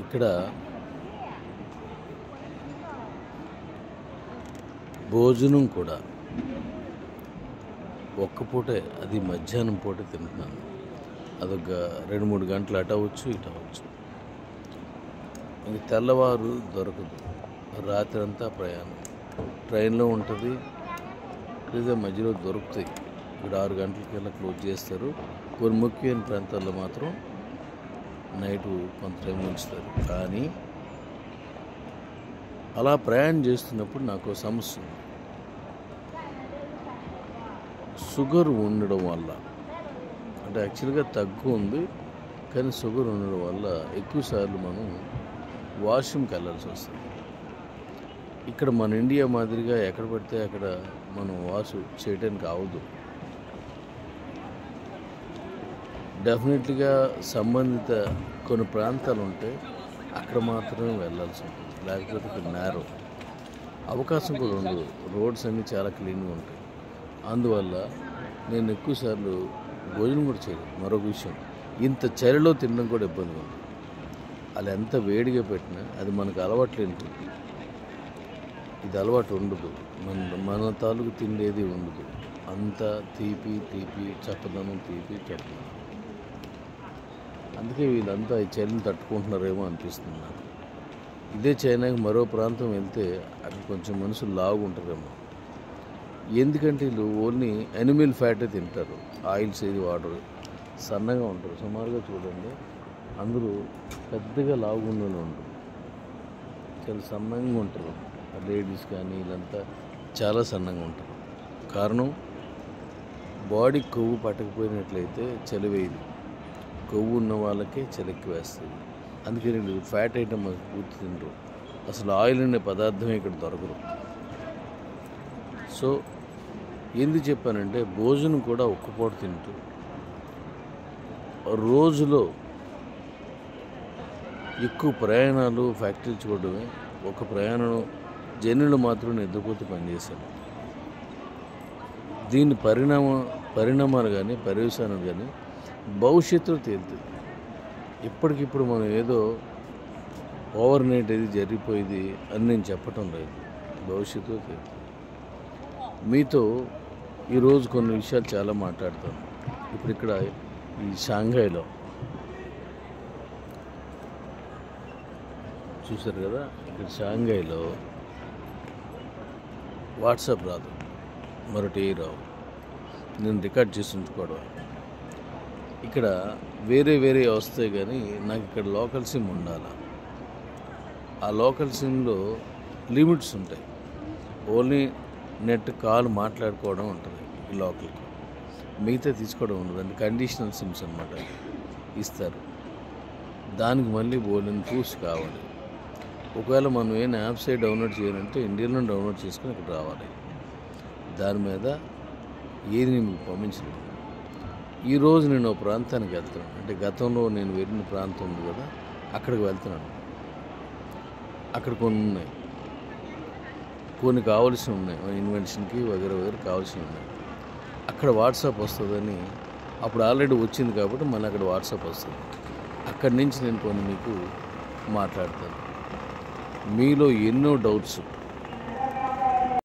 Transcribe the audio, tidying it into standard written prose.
ఇక్కడ భోజనం కూడా ఒక్క పూటే, అది మధ్యాహ్నం పూట తింటున్నాను. అదొక 2-3 గంటలు అటు అవ్వచ్చు ఇటు అవ్వచ్చు. ఇంక తెల్లవారు దొరకదు, రాత్రి అంతా ప్రయాణం. ట్రైన్లో ఉంటుంది, లేదా మధ్యలో దొరుకుతాయి. ఇక్కడ 6 గంటలకల్లా క్లోజ్ చేస్తారు. కొన్ని ముఖ్యమైన ప్రాంతాల్లో మాత్రం నైటు కొంత టైం ఉంచుతారు. కానీ అలా ప్రయాణం చేస్తున్నప్పుడు నాకు సమస్య ఉంది. షుగర్ ఉండడం వల్ల, అంటే యాక్చువల్గా తగ్గు ఉంది, కానీ షుగర్ ఉండడం వల్ల ఎక్కువసార్లు మనం వాష్రూమ్కి వెళ్ళాల్సి వస్తుంది. ఇక్కడ మన ఇండియా మాదిరిగా ఎక్కడ పడితే అక్కడ మనం వాష్ చేయడానికి అవదు. డెఫినెట్లీగా సంబంధిత కొన్ని ప్రాంతాలు ఉంటే అక్కడ మాత్రమే వెళ్ళాల్సి ఉంటుంది. లేకపోతే ఇక్కడ నేరో అవకాశం కూడా ఉండదు. రోడ్స్ అన్నీ చాలా క్లీన్గా ఉంటాయి. అందువల్ల నేను ఎక్కువసార్లు భోజనం కూడా చేయలేదు. మరొక విషయం, ఇంత చలిలో తినడం కూడా ఇబ్బందిగా ఉంది. అలా ఎంత వేడిగా పెట్టినా అది మనకు అలవాట్లేంటి, ఇది అలవాటు ఉండదు. మన తాలూకు తిండేది ఉండదు. అంతా తీపి చప్పదనం, చప్పదనం. అందుకే వీళ్ళంతా ఈ చలిని తట్టుకుంటున్నారేమో అనిపిస్తుంది నాకు. ఇదే చైనాకి మరో ప్రాంతం వెళ్తే అక్కడ కొంచెం మనుషులు లావుంటారేమో. ఎందుకంటే వీళ్ళు ఓన్లీ యానిమల్ ఫ్యాటే తింటారు, ఆయిల్స్ ఏది వాడరు, సన్నగా ఉంటారు. సుమారుగా చూడండి, అందరూ పెద్దగా లావుగుండలు ఉంటారు, చాలా సన్నంగా ఉంటారు. లేడీస్ కానీ వీళ్ళంతా చాలా సన్నంగా ఉంటారు. కారణం, బాడీ కొవ్వు పట్టకపోయినట్లయితే చలి వేయదు, కొవ్వు ఉన్న వాళ్ళకే చలి ఎక్కువ వేస్తుంది. అందుకే వీళ్ళు ఫ్యాట్ ఐటమ్ పూర్తి తినరు. అసలు ఆయిల్ అనే పదార్థమే ఇక్కడ దొరకదు. సో ఎందుకు చెప్పానంటే, భోజనం కూడా ఒక్క పూట తింటూ రోజులో ఎక్కువ ప్రయాణాలు, ఫ్యాక్టరీలు చూడడమే ఒక ప్రయాణం. జనులు మాత్రం నిద్రపోతూ పనిచేశారు. దీని పరిణామాలు కానీ పర్యవసానాలు కానీ భవిష్యత్తులో తేలుతుంది. ఇప్పటికిప్పుడు మనం ఏదో ఓవర్ నైట్ ఇది జరిగిపోయింది అని నేను చెప్పటం లేదు. భవిష్యత్తులో తేలుతుంది. మీతో ఈరోజు కొన్ని విషయాలు చాలా మాట్లాడతాను. ఇప్పుడు ఇక్కడ ఈ షాంఘైలో చూశారు కదా, ఇక్కడ షాంఘైలో వాట్సాప్ రాదు, మరొకటి రావు. నేను రికార్డ్ చేసి ఉంచుకోవడం. ఇక్కడ వేరే వస్తాయి, కానీ నాకు ఇక్కడ లోకల్ సిమ్ ఉండాలి. ఆ లోకల్ సిమ్లో లిమిట్స్ ఉంటాయి. ఓన్లీ నెట్ కాల్ మాట్లాడుకోవడం ఉంటుంది ఈ లోకల్కి, మిగతా తీసుకోవడం ఉండదు. అంటే కండిషనల్ సిమ్స్ అన్నమాట ఇస్తారు. దానికి మళ్ళీ బోల్డెన్ ప్రూఫ్స్ కావాలి. ఒకవేళ మనం ఏమైనా యాప్స్ డౌన్లోడ్ చేయాలంటే ఇండియాలో డౌన్లోడ్ చేసుకుని ఇక్కడ రావాలి. దాని మీద ఏది మీకు పంపించలేదు. ఈరోజు నేను ఒక ప్రాంతానికి వెళ్తున్నాను. అంటే గతంలో నేను వెళ్ళిన ప్రాంతం ఉంది కదా, అక్కడికి వెళ్తున్నాను. అక్కడ కొన్ని ఉన్నాయి, కొన్ని కావాల్సి ఉన్నాయి, ఇన్వెన్షన్కి వగేరే కావాల్సి ఉన్నాయి. అక్కడ వాట్సాప్ వస్తుందని, అప్పుడు ఆల్రెడీ వచ్చింది కాబట్టి మళ్ళీ అక్కడ వాట్సాప్ వస్తుంది. అక్కడి నుంచి నేను కొన్ని మీకు మాట్లాడతాను. మీలో ఎన్నో డౌట్స్